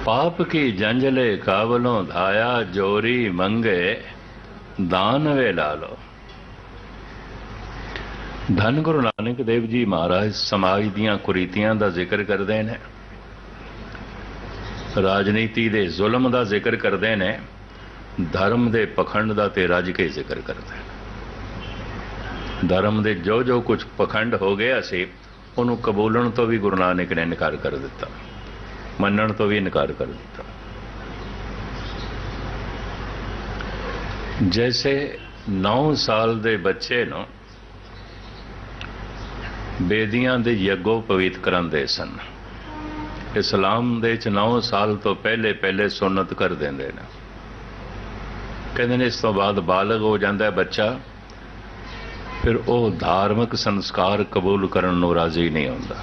पाप की जंजले काबलों धाया जोरी मंगे दान वे लालो। धन गुरु नानक देव जी महाराज समाज दियां कुरीतियां दा जिक्र करते हैं, राजनीति दे जुल्म दा जिक्र करते हैं, धर्म दे पखंड दा ते रज के जिक्र करते हैं। धर्म दे जो जो कुछ पखंड हो गया सी उन्होंने कबूलन तो भी गुरु नानक ने इनकार कर दिता, मनण तो भी इनकार कर दिता। जैसे 9 साल दे बच्चे नो बेदियां दे यज्ञों पवित्र करांदे सन, इस्लाम दे 9 साल तो पहले पहले सुन्नत कर देंदे ने। कहते ने इस तो बाद बालग हो जाता है बच्चा, फिर वह धार्मिक संस्कार कबूल करन नूं राजी नहीं होंदा,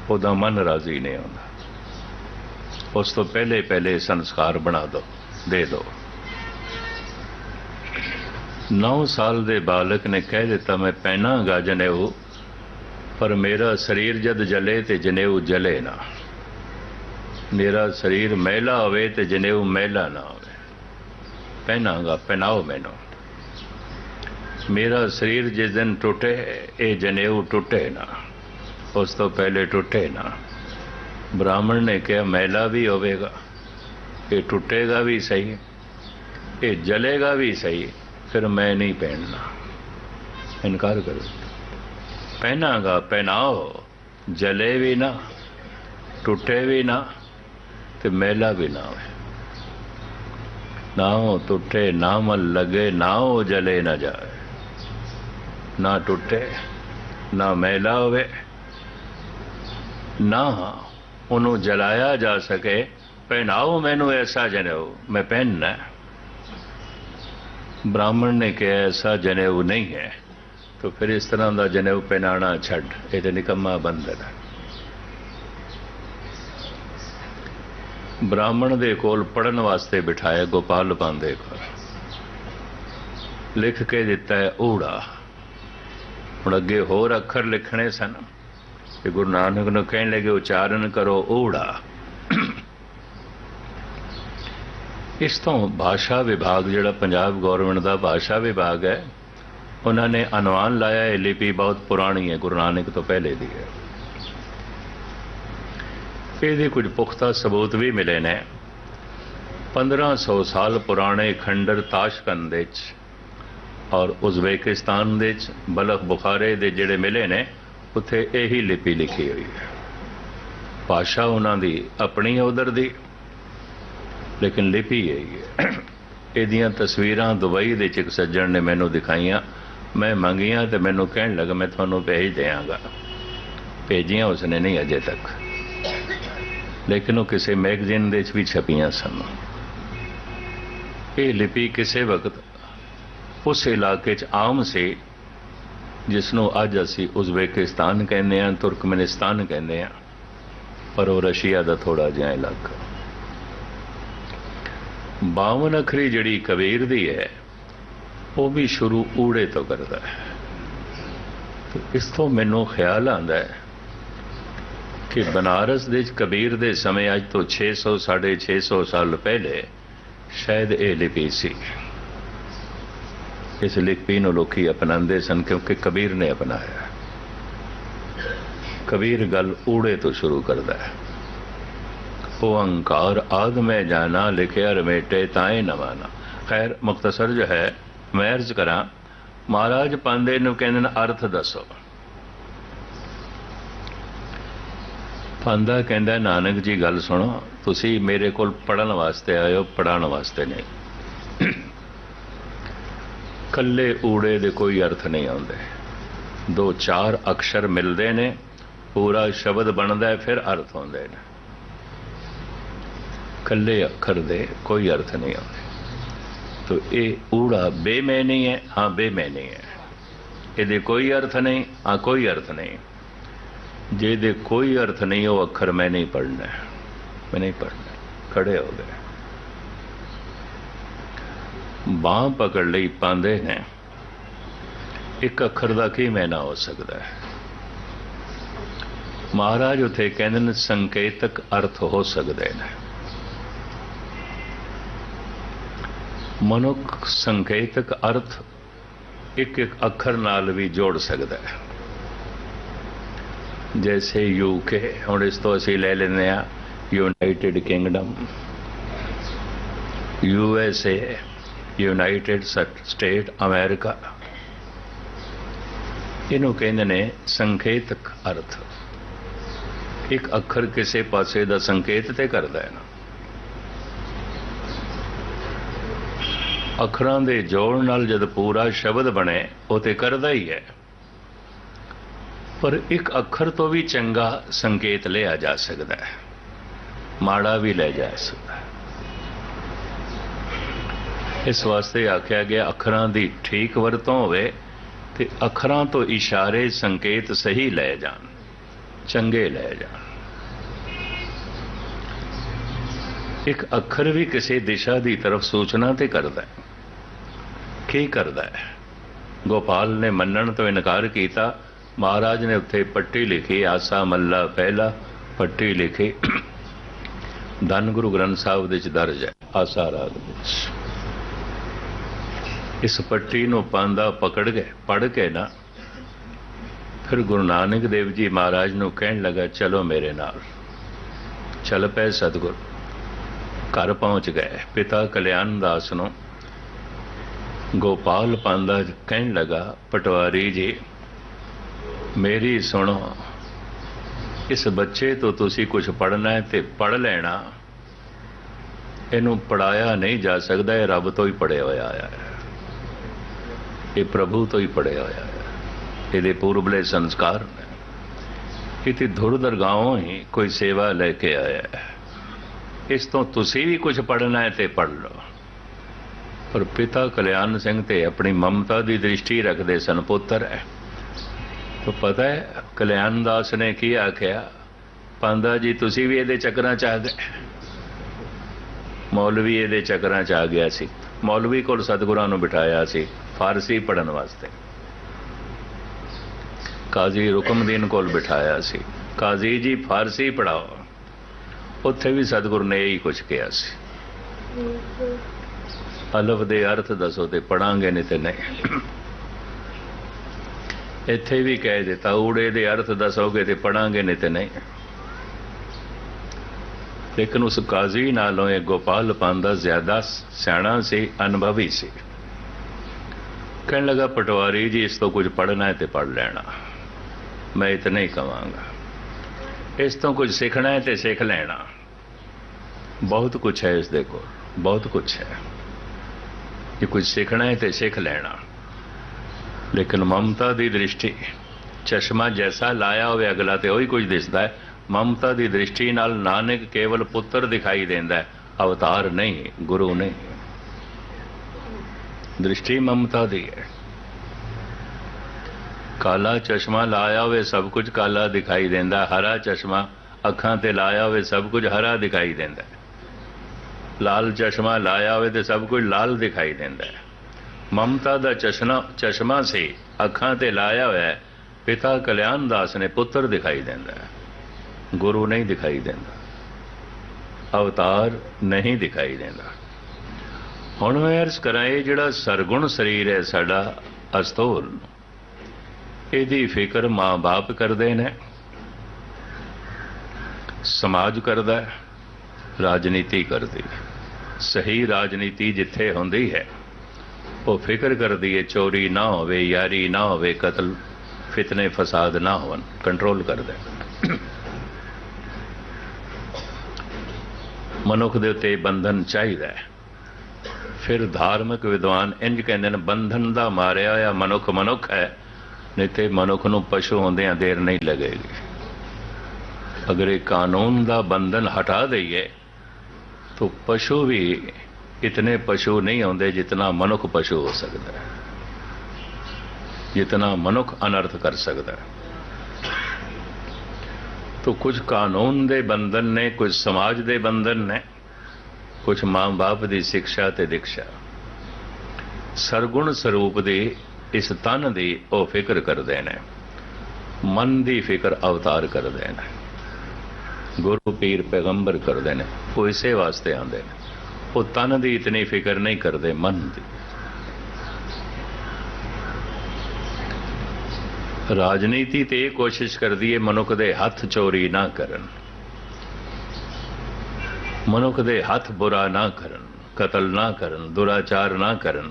उहदा मन राजी नहीं होंदा। उस तो पहले पहले संस्कार बना दो, दे दो। 9 साल दे बालक ने कह दिता मैं पहनागा जनेऊ, पर मेरा शरीर जद जले तो जनेऊ जले ना, मेरा शरीर मैला होवे तो जनेऊ मैला ना होवे। पहनागा, पहनाओ मैनू। मेरा शरीर जिस दिन टूटे ये जनेऊ टूटे ना, उस तो पहले टूटे ना। ब्राह्मण ने कहा मैला भी होवेगा, ये टूटेगा भी सही, ये जलेगा भी सही, फिर मैं नहीं पहनना, इनकार कर दिया। पहनागा, पहनाओ, जले भी ना, टूटे भी ना, तो मैला भी ना हो। ना हो टूटे ना मल लगे, ना हो जले ना जाए। ना टूटे ना मैला होवे, ना उन्होंने जलाया जा सके। पहनाओ मैनू ऐसा जनेऊ, मैं पहनना है। ब्राह्मण ने कहा ऐसा जनेऊ नहीं है, तो फिर इस तरह का जनेऊ पहनाना छड़, ये तो निकम्मा बंधन है। ब्राह्मण दे कोल पढ़न वास्ते बिठाया गोपाल पांदे को, लिख के दिता है ऊड़ा। हुण अगे होर अखर लिखने सन, ते गुरु नानक नूं कहण लगे उचारण करो ऊड़ा। इस तो भाषा विभाग जिहड़ा पंजाब गौरमेंट का भाषा विभाग है, उन्होंने अनुमान लाया है लिपि बहुत पुरानी है, गुरु नानक तो पहले दी है। ये कुछ पुख्ता सबूत भी मिले ने। 1500 साल पुराने खंडर ताशकंद और उज़्बेकिस्तान दे बलख बुखारे दे जिहड़े मिले ने, उत्थे यही लिपि लिखी हुई है। भाषा उन्हां दी अपनी है उधर दी, लेकिन लिपि यही है। इहदियां तस्वीरां दुबई दे एक सज्जण ने मैनू दिखाइयां, मैं मंगियां तो मैनू कहण लगा मैं तुहानू भेज देंगा। भेजियां उसने नहीं अजे तक, लेकिन वो किसी मैगजीन दे भी छपियां सन। ये लिपि किसी वक्त उस इलाके च आम से जिसनों अज असी उज़्बेकिस्तान कहते हैं, तुर्कमेनिस्तान कहते हैं, पर वो रशिया का थोड़ा जिहा इलाका। 52 अखरी जिहड़ी कबीर दी है, वो भी शुरू ऊड़े तो करता है। तो इस तो मैनू ख्याल आंदा है कि बनारस दे कबीर दे समय अज तो 600 650 साल पहले शायद ये लिपि सी। इस लिपि नूं लोकी अपनाते सन क्योंकि कबीर ने अपनाया। कबीर गल ऊड़े तो शुरू करता है। ओ अंकार आद में जाना, लिखिया रमेटे ताए न माना। खैर मुख्तसर जो है मैं अर्ज करा, महाराज पांदे नूं कहंदे अर्थ दसो। पांदा कहंदा नानक जी गल सुनो, तुसी मेरे कोल पढ़न वास्ते आए हो, पढ़ाने वास्ते नहीं। कल्ले ऊड़े दे कोई अर्थ नहीं आउंदे, 2-4 अक्षर मिलते ने, पूरा शब्द बनता है, फिर अर्थ आउंदे ने। कल्ले अखर दे कोई अर्थ नहीं आउंदे। तो ये ऊड़ा बेमैनी है, हाँ बेमैनी है। ये कोई अर्थ नहीं, हाँ कोई अर्थ नहीं। जे दे कोई अर्थ नहीं हो अखर मैं नहीं पढ़ना है, मैं नहीं पढ़ना। खड़े हो गए, बांह पकड़ ली पांदे ने। एक अखर का की मैना हो सकता है? महाराज उथे कहते संकेतक अर्थ हो सकते हैं। ਮਨੁੱਖ ਸੰਕੇਤਕ ਅਰਥ ਇੱਕ ਇੱਕ ਅੱਖਰ ਨਾਲ ਵੀ ਜੋੜ ਸਕਦਾ ਹੈ। ਜੈਸੇ UK, ਹੁਣ ਇਸ ਤੋਂ ਅਸੀਂ ਲੈ ਲੈਂਦੇ ਹਾਂ United Kingdom, USA, United state America, ਇਹਨੂੰ ਕਹਿੰਦੇ ਨੇ ਸੰਕੇਤਕ ਅਰਥ। ਇੱਕ ਅੱਖਰ ਕਿਸੇ ਪਾਸੇ ਦਾ ਸੰਕੇਤ ਤੇ ਕਰਦਾ ਹੈ ਨਾ। ਅੱਖਰਾਂ ਦੇ ਜੋੜ ਨਾਲ ਜਦ ਪੂਰਾ ਸ਼ਬਦ ਬਣੇ ਉਹ ਤੇ ਕਰਦਾ ਹੀ ਹੈ, ਪਰ ਇੱਕ ਅੱਖਰ ਤੋਂ ਵੀ ਚੰਗਾ ਸੰਕੇਤ ਲਿਆ ਜਾ ਸਕਦਾ ਹੈ, ਮਾੜਾ ਵੀ ਲੈ ਜਾ ਸਕਦਾ ਹੈ। ਇਸ ਵਾਸਤੇ ਆਖਿਆ ਗਿਆ ਅੱਖਰਾਂ ਦੀ ਠੀਕ ਵਰਤੋਂ ਹੋਵੇ ਤੇ ਅੱਖਰਾਂ ਤੋਂ ਇਸ਼ਾਰੇ ਸੰਕੇਤ ਸਹੀ ਲੈ ਜਾਣ, ਚੰਗੇ ਲੈ ਜਾਣ। ਇੱਕ ਅੱਖਰ ਵੀ ਕਿਸੇ ਦਿਸ਼ਾ ਦੀ ਤਰਫ ਸੂਚਨਾ ਤੇ ਕਰਦਾ ਹੈ। ਕੀ ਕਰਦਾ ਹੈ? ਗੋਪਾਲ ਨੇ ਮੰਨਣ ਤੋਂ ਇਨਕਾਰ ਕੀਤਾ। ਮਹਾਰਾਜ ਨੇ ਉੱਥੇ ਪੱਟੀ ਲਿਖੀ, ਆਸਾ ਮੱਲਾ ਪਹਿਲਾ, ਪੱਟੀ ਲਿਖੀ, ਧੰਨ ਗੁਰੂ ਗ੍ਰੰਥ ਸਾਹਿਬ ਦੇ ਵਿੱਚ ਦਰਜ ਹੈ, ਆਸਾ ਰਾਗ ਵਿੱਚ। ਇਸ ਪੱਟੀ ਨੂੰ ਪਾਂਦਾ ਪਕੜ ਗਏ, ਪੜ੍ਹ ਕੇ ਨਾ, ਫਿਰ ਗੁਰੂ ਨਾਨਕ ਦੇਵ ਜੀ ਮਹਾਰਾਜ ਨੂੰ ਕਹਿਣ ਲੱਗਾ, ਚਲੋ ਮੇਰੇ ਨਾਲ। ਚੱਲ ਪਏ ਸਤਿਗੁਰ, ਘਰ ਪਹੁੰਚ ਗਏ। ਪਿਤਾ ਕਲਿਆਣ ਦਾਸ ਨੂੰ ਗੋਪਾਲ ਪਾਂਦਾ ਕਹਿਣ ਲੱਗਾ, ਪਟਵਾਰੀ ਜੀ ਮੇਰੀ ਸੁਣੋ, ਇਸ ਬੱਚੇ ਤੋਂ ਤੁਸੀਂ ਕੁਝ ਪੜ੍ਹਨਾ ਹੈ ਤੇ ਪੜ੍ਹ ਲੈਣਾ। ਇਹਨੂੰ ਪੜ੍ਹਾਇਆ ਨਹੀਂ ਜਾ ਸਕਦਾ, ਇਹ ਰੱਬ ਤੋਂ ਹੀ ਪੜ੍ਹਿਆ ਹੋਇਆ ਹੈ, ਇਹ ਪ੍ਰਭੂ ਤੋਂ ਹੀ ਪੜ੍ਹਿਆ ਹੋਇਆ ਹੈ, ਇਹਦੇ ਪੂਰਬਲੇ ਸੰਸਕਾਰ ਨੇ। ਕਿਤੇ ਧੁਰ ਦਰਗਾਹੋਂ ਹੀ ਕੋਈ ਸੇਵਾ ਲੈ ਕੇ ਆਇਆ ਹੈ, ਇਸ ਤੋਂ ਤੁਸੀਂ ਵੀ ਕੁਝ ਪੜ੍ਹਨਾ ਹੈ ਤੇ ਪੜ੍ਹ ਲਓ। ਪਰ ਪਿਤਾ ਕਲਿਆਣ ਸਿੰਘ ਤੇ ਆਪਣੀ ਮਮਤਾ ਦੀ ਦ੍ਰਿਸ਼ਟੀ ਰੱਖਦੇ ਸਨ, ਪੁੱਤਰ ਹੈ। ਤਾਂ ਪਤਾ ਹੈ ਕਲਿਆਣ ਦਾਸ ਨੇ ਕੀ ਆਖਿਆ, ਪਾਂਦਾ ਜੀ ਤੁਸੀਂ ਵੀ ਇਹਦੇ ਚੱਕਰਾਂ 'ਚ ਆ ਗਏ। ਮੌਲਵੀ ਇਹਦੇ ਚੱਕਰਾਂ 'ਚ ਆ ਗਿਆ ਸੀ। ਮੌਲਵੀ ਕੋਲ ਸਤਿਗੁਰਾਂ ਨੂੰ ਬਿਠਾਇਆ ਸੀ ਫਾਰਸੀ ਪੜ੍ਹਨ ਵਾਸਤੇ। ਕਾਜ਼ੀ ਰੁਕਮਦੀਨ ਕੋਲ ਬਿਠਾਇਆ ਸੀ, ਕਾਜ਼ੀ ਜੀ ਫਾਰਸੀ ਪੜ੍ਹਾਓ। ਉੱਥੇ ਵੀ ਸਤਿਗੁਰ ਨੇ ਇਹੀ ਕੁਝ ਕਿਹਾ ਸੀ, ਅਲਫ ਦੇ ਅਰਥ ਦੱਸੋ ਤੇ ਪੜਾਂਗੇ, ਨਹੀਂ ਤੇ ਨਹੀਂ। ਇੱਥੇ ਵੀ ਕਹਿ ਦਿੱਤਾ, ਊੜੇ ਦੇ ਅਰਥ ਦੱਸੋਗੇ ਤੇ ਪੜਾਂਗੇ, ਨਹੀਂ ਤੇ ਨਹੀਂ। ਲੇਕਿਨ ਉਸ ਕਾਜ਼ੀ ਨਾਲੋਂ ਇਹ ਗੋਪਾਲ ਪਾਂਦਾ ਜ਼ਿਆਦਾ ਸਿਆਣਾ ਸੀ, ਅਨੁਭਵੀ ਸੀ। ਕਹਿਣ ਲੱਗਾ, ਪਟਵਾਰੀ ਜੀ ਇਸ ਤੋਂ ਕੁਝ ਪੜ੍ਹਨਾ ਹੈ ਤੇ ਪੜ੍ਹ ਲੈਣਾ, ਮੈਂ ਇਤਨਾ ਹੀ ਕਵਾਂਗਾ। ਇਸ ਤੋਂ ਕੁਝ ਸਿੱਖਣਾ ਹੈ ਤੇ ਸਿੱਖ ਲੈਣਾ, ਬਹੁਤ ਕੁਛ ਹੈ ਇਸ ਦੇ ਕੋਲ, ਬਹੁਤ ਕੁਛ ਹੈ। ਜੇ ਕੁਝ ਸਿੱਖਣਾ ਹੈ ਤੇ ਸਿੱਖ ਲੈਣਾ। ਲੇਕਿਨ ਮਮਤਾ ਦੀ ਦ੍ਰਿਸ਼ਟੀ, ਚਸ਼ਮਾ ਜੈਸਾ ਲਾਇਆ ਹੋਵੇ ਅਗਲਾ ਤੇ ਉਹੀ ਕੁਝ ਦਿਸਦਾ ਹੈ। ਮਮਤਾ ਦੀ ਦ੍ਰਿਸ਼ਟੀ ਨਾਲ ਨਾਨਕ ਕੇਵਲ ਪੁੱਤਰ ਦਿਖਾਈ ਦਿੰਦਾ ਹੈ, ਅਵਤਾਰ ਨਹੀਂ, ਗੁਰੂ ਨਹੀਂ। ਦ੍ਰਿਸ਼ਟੀ ਮਮਤਾ ਦੀ ਹੈ। ਕਾਲਾ ਚਸ਼ਮਾ ਲਾਇਆ ਹੋਵੇ ਸਭ ਕੁਝ ਕਾਲਾ ਦਿਖਾਈ ਦਿੰਦਾ, ਹਰਾ ਚਸ਼ਮਾ ਅੱਖਾਂ ਤੇ ਲਾਇਆ ਹੋਵੇ ਸਭ ਕੁਝ ਹਰਾ ਦਿਖਾਈ ਦਿੰਦਾ, ਲਾਲ ਚਸ਼ਮਾ ਲਾਇਆ ਹੋਵੇ ਤੇ ਸਭ ਕੁਝ ਲਾਲ ਦਿਖਾਈ ਦਿੰਦਾ ਹੈ। ਮਮਤਾ ਦਾ ਚਸ਼ਮਾ ਸੀ, ਅੱਖਾਂ ਤੇ ਲਾਇਆ ਹੋਇਆ। ਪਿਤਾ ਕਲਿਆਣ ਦਾਸ ਨੇ ਪੁੱਤਰ ਦਿਖਾਈ ਦਿੰਦਾ ਹੈ, ਗੁਰੂ ਨਹੀਂ ਦਿਖਾਈ ਦਿੰਦਾ, ਅਵਤਾਰ ਨਹੀਂ ਦਿਖਾਈ ਦਿੰਦਾ। ਹੁਣ ਮੈਂ ਅਰਜ਼ ਕਰਾਂ, ਇਹ ਜਿਹੜਾ ਸਰਗੁਣ ਸਰੀਰ ਹੈ ਸਾਡਾ ਅਸਤੋਲ, ਇਹਦੀ ਫਿਕਰ ਮਾਂ ਬਾਪ ਕਰਦੇ ਨੇ, ਸਮਾਜ ਕਰਦਾ ਹੈ, ਰਾਜਨੀਤੀ ਕਰਦੀ। ਸਹੀ ਰਾਜਨੀਤੀ ਜਿੱਥੇ ਹੁੰਦੀ ਹੈ ਉਹ ਫਿਕਰ ਕਰਦੀ ਹੈ ਚੋਰੀ ਨਾ ਹੋਵੇ, ਯਾਰੀ ਨਾ ਹੋਵੇ, ਕਤਲ ਫਿਤਨੇ ਫਸਾਦ ਨਾ ਹੋਣ, ਕੰਟਰੋਲ ਕਰਦਾ। ਮਨੁੱਖ ਦੇ ਉੱਤੇ ਬੰਧਨ ਚਾਹੀਦਾ ਹੈ। ਫਿਰ ਧਾਰਮਿਕ ਵਿਦਵਾਨ ਇੰਜ ਕਹਿੰਦੇ ਨੇ, ਬੰਧਨ ਦਾ ਮਾਰਿਆ ਹੋਇਆ ਮਨੁੱਖ ਮਨੁੱਖ ਹੈ, ਨਹੀਂ ਤੇ ਮਨੁੱਖ ਨੂੰ ਪਸ਼ੂ ਹੁੰਦਿਆਂ ਦੇਰ ਨਹੀਂ ਲੱਗੇਗੀ। ਅਗਰ ਇਹ ਕਾਨੂੰਨ ਦਾ ਬੰਧਨ ਹਟਾ ਦਈਏ ਤਾਂ ਪਸ਼ੂ ਵੀ ਇਤਨੇ ਪਸ਼ੂ ਨਹੀਂ ਹੁੰਦੇ ਜਿਤਨਾ ਮਨੁੱਖ ਪਸ਼ੂ ਹੋ ਸਕਦਾ ਹੈ, ਜਿਤਨਾ ਮਨੁੱਖ ਅਨਰਥ ਕਰ ਸਕਦਾ ਹੈ। ਤਾਂ ਕੁਝ ਕਾਨੂੰਨ ਦੇ ਬੰਧਨ ਨੇ, ਕੁਝ ਸਮਾਜ ਦੇ ਬੰਧਨ ਨੇ, ਕੁਝ ਮਾਂ ਬਾਪ ਦੀ ਸਿੱਖਿਆ ਤੇ ਦੀਕਸ਼ਾ। ਸਰਗੁਣ ਸਰੂਪ ਦੀ ਇਸ ਤਨ ਦੀ ਉਹ ਫਿਕਰ ਕਰਦੇ ਨੇ, ਮਨ ਦੀ ਫਿਕਰ ਅਵਤਾਰ ਕਰਦੇ ਨੇ, ਗੁਰੂ ਪੀਰ ਪੈਗੰਬਰ ਕਰਦੇ ਨੇ, ਉਹ ਇਸੇ ਵਾਸਤੇ ਆਉਂਦੇ ਨੇ। वो तन की इतनी फिक्र नहीं करते, मन की। राजनीति तो यह कोशिश करती है मनुख के हथ चोरी ना करन, मनुख के हथ बुरा ना करन, कतल ना करन, दुराचार ना करन,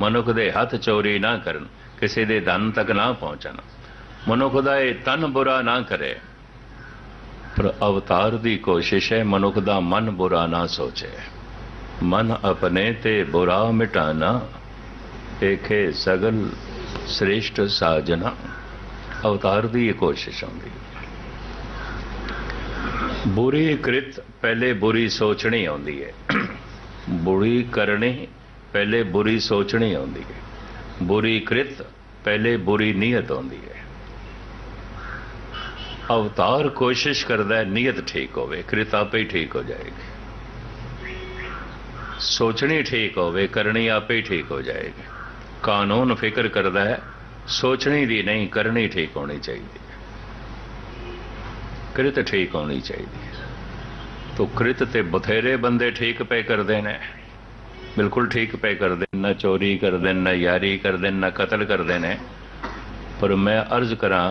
मनुख के हथ चोरी ना करन, किसी के धन तक ना पहुंचन, मनुख का यह तन बुरा ना करे। पर अवतार की कोशिश है मनुख का मन बुरा ना सोचे। मन अपने ते बुरा मिटाना, एखे सगल श्रेष्ठ साजना। अवतार की ये कोशिश होंगी। बुरी कृत पहले बुरी सोचनी आती है, बुरी करनी पहले बुरी सोचनी आती है, बुरी कृत पहले बुरी नीयत आती है। अवतार कोशिश करता है नीयत ठीक होवे, कृत आपे ही ठीक हो जाएगी। सोचनी ठीक होवे, करनी आपे ही ठीक हो जाएगी। कानून फिक्र करता है सोचनी दी नहीं, करनी ठीक होनी चाहिए, कृत ठीक होनी चाहिए। तो कृत ते बथेरे बंदे ठीक पे करते हैं, बिल्कुल ठीक पे करते, न चोरी करते, न यारी करते, न कतल करते हैं। पर मैं अर्ज करा,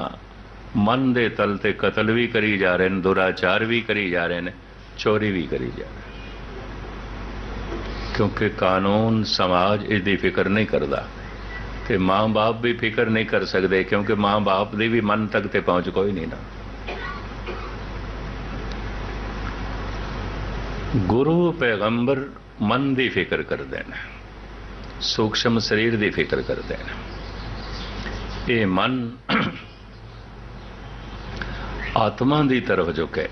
मन दे तल ते कतल भी करी जा रहे हैं, दुराचार भी करी जा रहे हैं, चोरी भी करी जा रहे हैं, क्योंकि कानून समाज इसकी फिक्र नहीं करता। ते माँ बाप भी फिक्र नहीं कर सकते, क्योंकि माँ बाप की भी मन तक ते पहुंच कोई नहीं ना। गुरु पैगंबर मन की फिक्र करते हैं, सूक्ष्म शरीर की फिक्र करते हैं। ये मन आत्मा की तरफ झुके,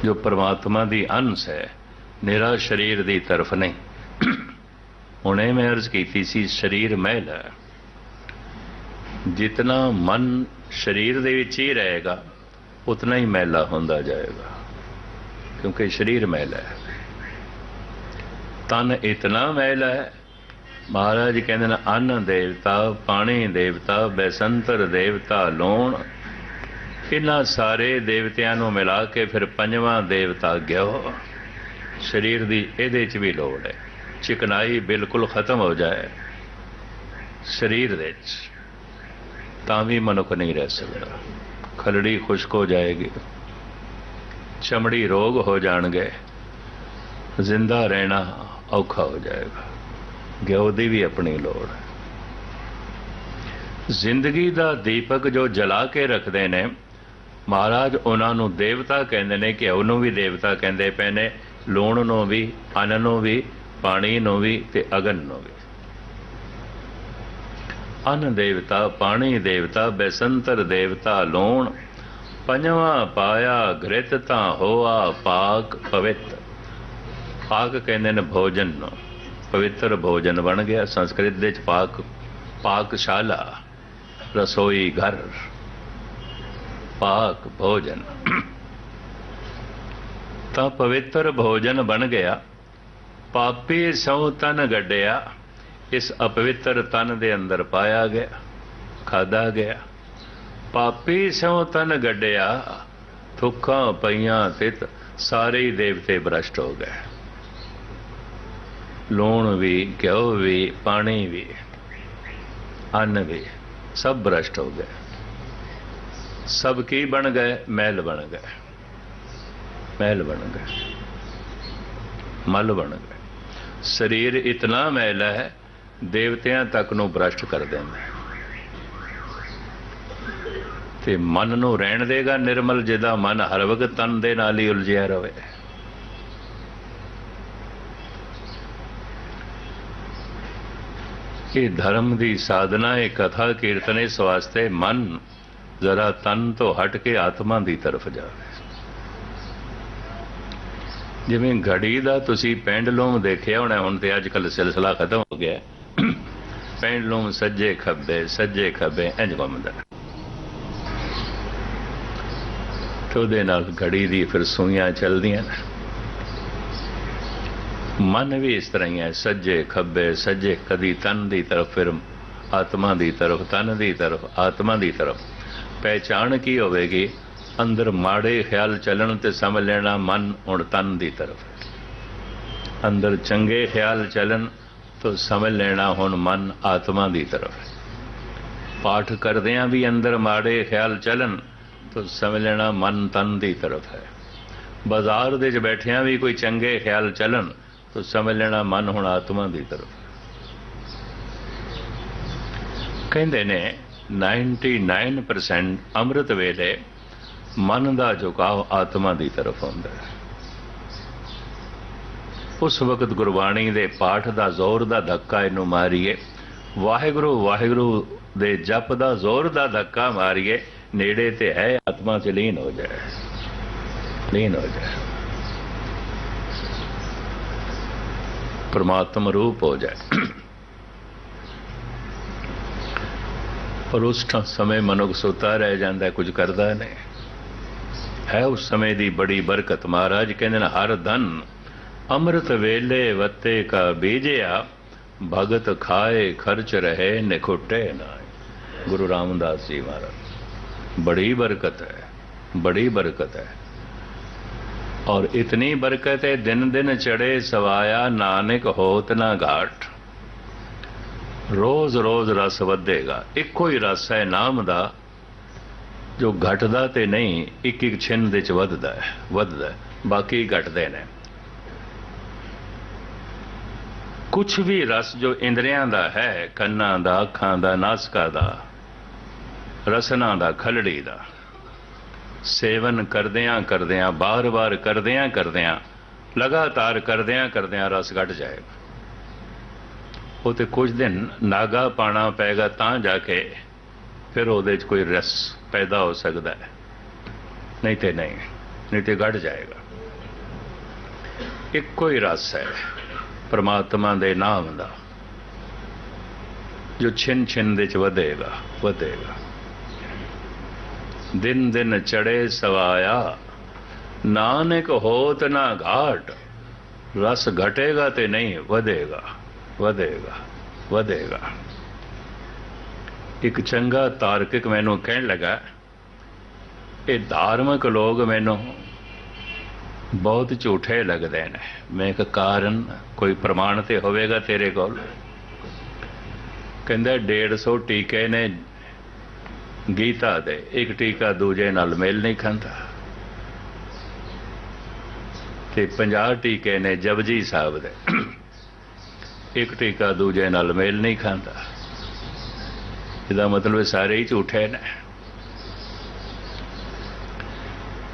जो परमात्मा की अंश है, निरा शरीर की तरफ नहीं। हुणे मैं अर्ज की सी, शरीर मैल है। जितना मन शरीर दे विच ही रहेगा उतना ही मैला होंदा जाएगा, क्योंकि शरीर मैल है। तन इतना मैल है, महाराज कहते हैं अन्न देवता, पानी देवता, बैसंतर देवता, लोण, इन्हां सारे देवतियां नूं मिला के फिर पंजवां देवता ग्यो। शरीर की इहदे च भी लोड़ है। चिकनाई बिल्कुल खत्म हो जाए शरीर दे तां भी मनुख नहीं रह सकता। खलड़ी खुश्क हो जाएगी, चमड़ी रोग हो जाएंगे, जिंदा रहना औखा हो जाएगा। घ्यो दी भी अपनी लोड़ है। जिंदगी का दीपक जो जला के रखते हैं महाराज, उन्होंने देवता कहते हैं, घ्यो नूं भी देवता कहते पे ने, लूण नूं भी, अन्न नूं भी, पानी नूं भी ते अगन नूं भी। अन्न देवता, पानी देवता, बैसंतर देवता, लूण, पंजवा पाया घृत तां होआ पाक पवित्र। पाक कहते हैं भोजन नूं, पवित्र भोजन बन गया। संस्कृत दे च पाक, पाकशाला, रसोई घर, पाक भोजन, तां पवित्र भोजन बन गया। पापी सौ तन गड्ढिया, इस अपवित्र तन दे अंदर पाया गया, खादा गया। पापी सौ तन गड्ढिया, थुक्कां पईयां तित, सारे ही देवते भ्रष्ट हो गए। लूण भी, घ्यो भी, पानी भी, अन्न भी, सब भ्रष्ट हो गए। सब की बन गए? मैल बन गए, मैल बन गए, मल बन गए। शरीर इतना मैला है, देवतियां तक नूं भ्रष्ट कर देंदा। ते मन नूं रहण देगा निर्मल, जिहदा मन हर वक्त तन दे नाल ही उलझिया रहे। ये धर्म की साधना है, कथा कीर्तन, इस वास्ते मन जरा तन तो हट के आत्मा की तरफ जाए। जिवें घड़ी का तुसी पेंडलूम देखिया होना, हुण ते अजकल सिलसिला खत्म हो गया। पेंडलूम सज्जे खब्बे इंज घुमदा, तो उहदे नाल घड़ी दी फिर सूइयां चलदियां। मन भी इस तरह ही है, सज्जे खब्बे, कदी तन की तरफ, फिर आत्मा की तरफ, तन की तरफ, आत्मा की तरफ। पहचान की होवेगी? अंदर माड़े ख्याल चलन ते समझ लेना मन हुण तन की तरफ है। अंदर चंगे ख्याल चलन तो समझ लेना हुण मन आत्मा की तरफ है। पाठ करदियां भी अंदर माड़े ख्याल चलन तो समझ लेना मन तन की तरफ है। बाजार दे च बैठिया भी कोई चंगे ख्याल चलन तो समझ लेना मन हुण आत्मा की तरफ है। कहते ने 99% अमृत वेले मन का झुकाव आत्मा की तरफ होंदा है। उस वक्त गुरबाणी दे पाठ का जोर का धक्का इनू मारीए, वाहिगुरु वाहिगुरु दे जप का जोर का धक्का मारीए, नेड़े ते है आत्मा च लीन हो जाए, लीन हो जाए, परमात्मा रूप हो जाए। पर उस समय मनुख सुता रह जाता है, कुछ करता नहीं है। उस समय की बड़ी बरकत। महाराज कहते हैं हर धन अमृत वेले वत्ते का बीजिया, भगत खाए खर्च रहे निखुटे नाय। गुरु रामदास जी महाराज, बड़ी बरकत है, बड़ी बरकत है। और इतनी बरकत है दिन दिन चढ़े सवाया, नानक होत ना घाट। रोज रोज रस वधेगा। इको ही रस है नाम दा जो घटदा ते नहीं, एक एक छिन दे च वधदा है, वधदा है, बाकी घटदे ने। कुछ भी रस जो इंद्रियां दा है, कन्ना दा, अखां दा, नासका दा, रसना दा, खलड़ी दा, सेवन करदियां करदियां, बार बार करदियां करदियां, लगातार करदियां करदियां रस घट जाएगा। वो तो कुछ दिन नागा पाना पैगा तां जाके फिर वो कोई रस पैदा हो सकता है, नहीं तो नहीं, नहीं तो घट जाएगा। एक कोई रस है परमात्मा दे नाम दा जो छिन छिन दे च वधेगा, वधेगा। दिन दिन चढ़े सवाया, नानक होत ना घाट। रस घटेगा ते नहीं, वधेगा, वधेगा, वधेगा। एक चंगा तार्किक मैनू कहन लगा, ये धार्मिक लोग मैनू बहुत झूठे लगते हैं। मैं एक कारण कोई प्रमाण तो होवेगा तेरे को? कहंदा 150 टीके ने गीता दे, एक टीका दूजे नाल मेल नहीं खाता, ते 50 टीके ने जपजी साहब दे, एक टीका दूजे नाल मेल नहीं खाता। इसदा मतलब सारे ही झूठे ने।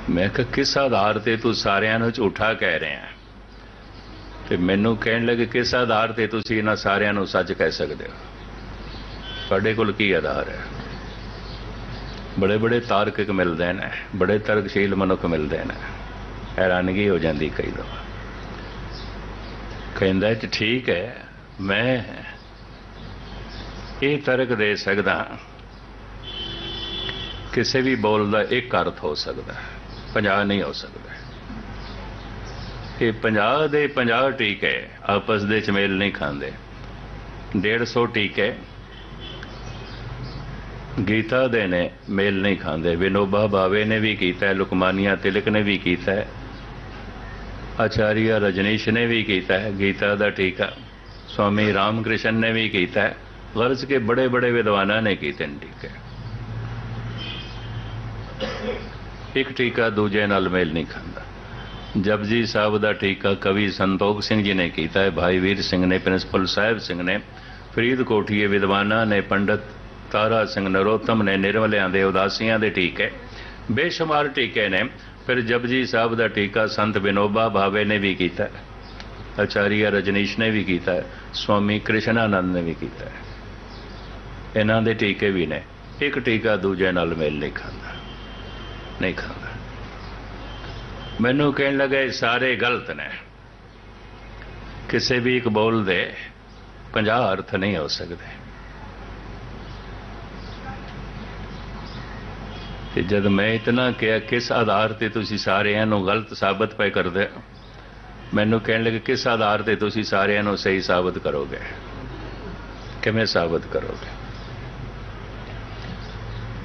मैं कहा किस आधार ते तू सारिਆਂ ਨੂੰ झूठा कह रहे हैं? ਤੇ ਮੈਨੂੰ ਕਹਿਣ ਲੱਗੇ किस आधार ਤੇ ਤੁਸੀਂ ਇਹਨਾਂ ਸਾਰਿਆਂ ਨੂੰ ਸੱਚ ਕਹਿ ਸਕਦੇ ਹੋ? ਤੁਹਾਡੇ ਕੋਲ ਕੀ ਆਧਾਰ ਹੈ? बड़े बड़े तार्किक मिलते हैं, बड़े तर्कशील मनुख मिलते हैं, हैरानगी हो जाती कई दफा। कहता है ठीक है, मैं ये तर्क दे सकदा किसी भी बोल का एक अर्थ हो सकता है, 50 नहीं हो सकता। ये 50 दे 50 टीके आपस दे मेल नहीं खाते। 150 टीके गीता दे ने मेल नहीं खाते। विनोबा भावे ने भी किया, लुकमानिया तिलक ने भी किया, आचार्य रजनीश ने भी किया है गीता का टीका, स्वामी रामकृष्ण ने भी किया है, गर्ज के बड़े बड़े विद्वाना ने किए टीके। एक टीका दूजे नाल मेल नहीं खाता। जपजी साहब का टीका कवि संतोख सिंह जी ने किया है, भाई वीर सिंह ने, प्रिंसिपल साहिब सिंह ने, फरीदकोटीए विद्वाना ने, पंडित तारा सिंह नरोत्तम ने, निर्मलिया के उदासियां के टीके, बेशुमार टीके ने। फिर जपजी साहब का टीका संत विनोबा भावे ने भी किया, आचार्य रजनीश ने भी किया, स्वामी कृष्णानंद ने भी किया। इन्हों के टीके भी ने। एक टीका दूजे नाल मेल नहीं खाता, नहीं खाता। मैनू कहने लगा सारे गलत ने, किसी भी एक बोल दे 50 अर्थ नहीं हो सकते। जब मैं इतना किया किस आधार से तुसी सारिਆਂ ਨੂੰ गलत साबित पे कर दे, मैनू कहने लगे किस आधार से तुसी सारिਆਂ ਨੂੰ सही साबित करोगे? किवें साबित करोगे?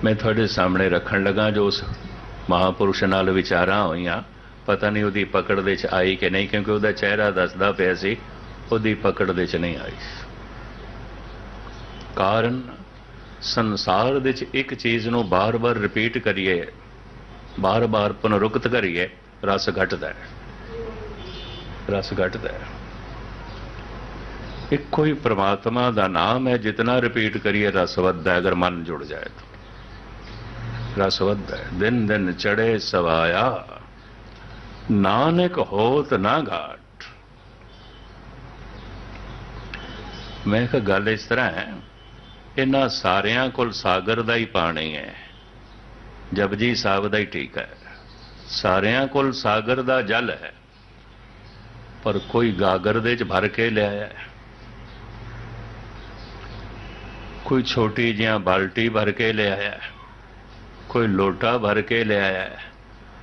मैं थोड़े सामने रखन लगा जो उस महापुरुष नाल विचारां होईयां पता नहीं उहदी पकड़ दे च आई कि नहीं, क्योंकि उहदा चेहरा दसदा पिया सी उहदी पकड़ दे च नहीं आई। कारण संसार दे च एक चीज़ नूं बार बार रिपीट करिए, बार बार पुनरुक्त करिए, रस घटदा है, रस घटदा है। एक कोई परमात्मा का नाम है, जितना रिपीट करिए रस वधदा है, अगर मन जुड़ जाए तो रस वधदा है। दिन दिन चढ़े सवाया नानक होत ना घाट। मैं एक गल इस तरह है, इन्हां सारियां कोल सागर दा ही पानी है, जपजी साहब दा ही टीका है। सारियां कोल सागर दा जल है, पर कोई गागर दे च भर के लिया है, कोई छोटी जिहा बाल्टी भर के ले आया, कोई लोटा भर के ले आया,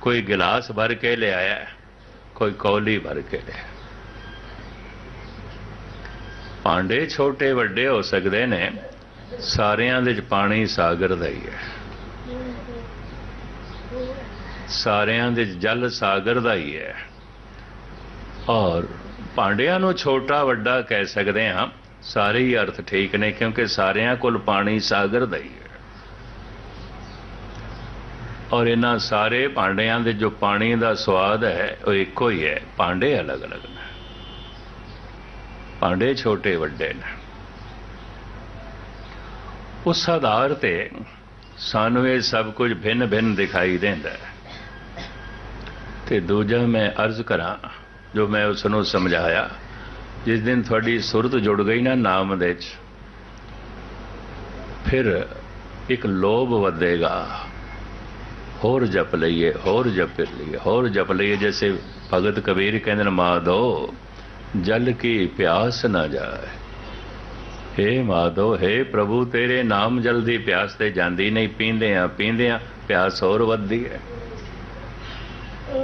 कोई गिलास भर के ले आया, कोई कौली भर के ले आया। भांडे छोटे वड्डे हो सकते ने, सारियां दे पानी सागर दा ही है, सारियां दे जल सागर दा ही है। और भांडियां नूं छोटा वड्डा कह सकते हैं, सारे ही अर्थ ठीक ने, क्योंकि सारियां कोल पानी सागर दा ही है। और इन्हां सारे भांडियां दे जो पानी दा स्वाद है वो इको ही है, भांडे अलग अलग ने, भांडे छोटे वड्डे ने। उस आधार ते सानू ये सब कुछ भिन्न भिन्न दिखाई देंदा है। ते दूजा मैं अर्ज करा, जो मैं उसनों समझाया, जिस दिन थोड़ी सुरत जुड़ गई ना नाम दे च, फिर एक लोभ वधेगा, होर जप लईए, होर जप लईए, होर जप लईए। जैसे भगत कबीर कहते माधो जल की प्यास न जाए। हे माधो, हे प्रभु, तेरे नाम जल दी प्यास ते जांदी नहीं, पींदे प्यास होर वधदी है।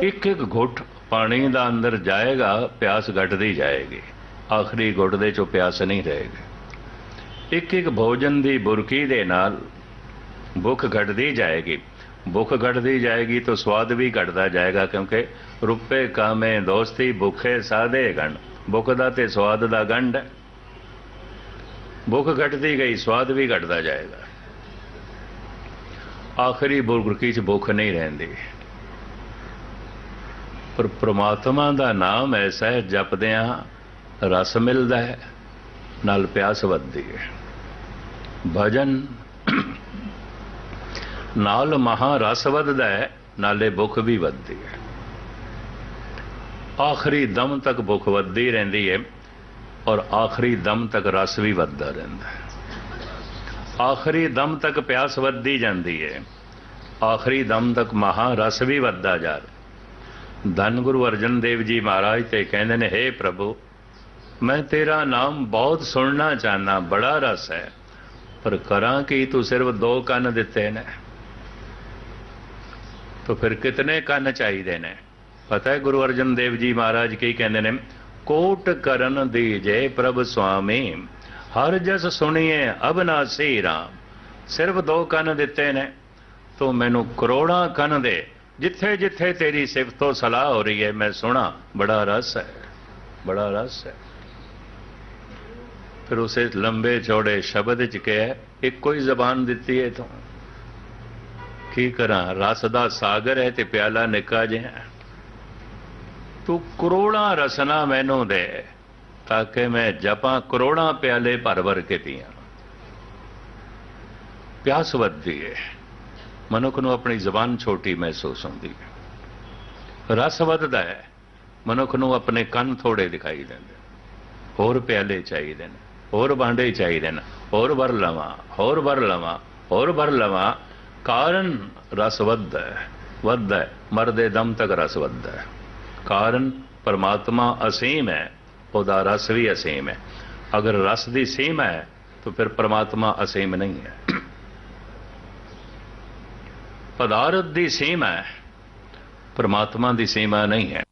एक एक घुट पानी दा अंदर जाएगा, प्यास घटदी जाएगी, आखिरी घुट दे चो प्यास नहीं रहेगी। एक एक भोजन दी बुरकी दे नाल भुख घटदी जाएगी, भुख घटदी जाएगी तो स्वाद भी घटदा जाएगा, क्योंकि रुपए कामे दोस्ती भुखे साधे गण। भुख दा ते स्वाद दा गंढ है, भुख घटदी गई स्वाद भी घटदा जाएगा, आखिरी बुरकी च भुख नहीं रहिंदी। पर परमात्मा दा नाम ऐसा है, जपदियां रस मिलदा है, नाल प्यास वधदी है। भजन नाल महारस वधदा है, नाले भुख भी वधदी है। आखिरी दम तक भुख वधदी रहिंदी है, और आखिरी दम तक रस भी वधदा रहिंदा है। आखिरी दम तक प्यास वधदी जांदी है, आखिरी दम तक महारस भी वधदा जा रहा। धन गुरु अर्जन देव जी महाराज ते कहंदे ने, हे प्रभु, मैं तेरा नाम बहुत सुनना चाहना, बड़ा रस है, पर करा कि तू सिर्फ 2 कन दिते ने, तो फिर कितने कन चाहिए ने? पता है गुरु अर्जन देव जी महाराज की कहते ने, कोट करन दीजे प्रभु स्वामी, हर जस सुनिए अबनासी राम। सिर्फ 2 कन दिते ने, तो मैनू करोड़ा कन दे, जिथे जिथे तेरी सिफतो सलाह हो रही है मैं सुना। बड़ा रस है, बड़ा रस है। फिर उसे लंबे चौड़े शब्द च कहा, एक कोई जबान दिती है तो की करा, रस दा सागर है ते प्याला निका जिहा। तू करोड़ा रसना मैनू दे, ताकि मैं जपा करोड़ा प्याले भर भर के पिया। प्यास वधदी है, मनुख नूं अपनी जबान छोटी महसूस होंदी है। रस वधदा है, मनुख नूं अपने कन थोड़े दिखाई देंदे, होर प्याले चाहिए ने, होर भांडे चाहिए ने, होर भर लवां, होर भर लवां, होर भर लवां। कारण रस वधदा है, मरदे दम तक रस वधदा है। कारण परमात्मा असीम है, उहदा रस भी असीम है। अगर रस की सीमा है तो फिर परमात्मा असीम नहीं है। पदार्थ की सीमा है, परमात्मा की सीमा नहीं है।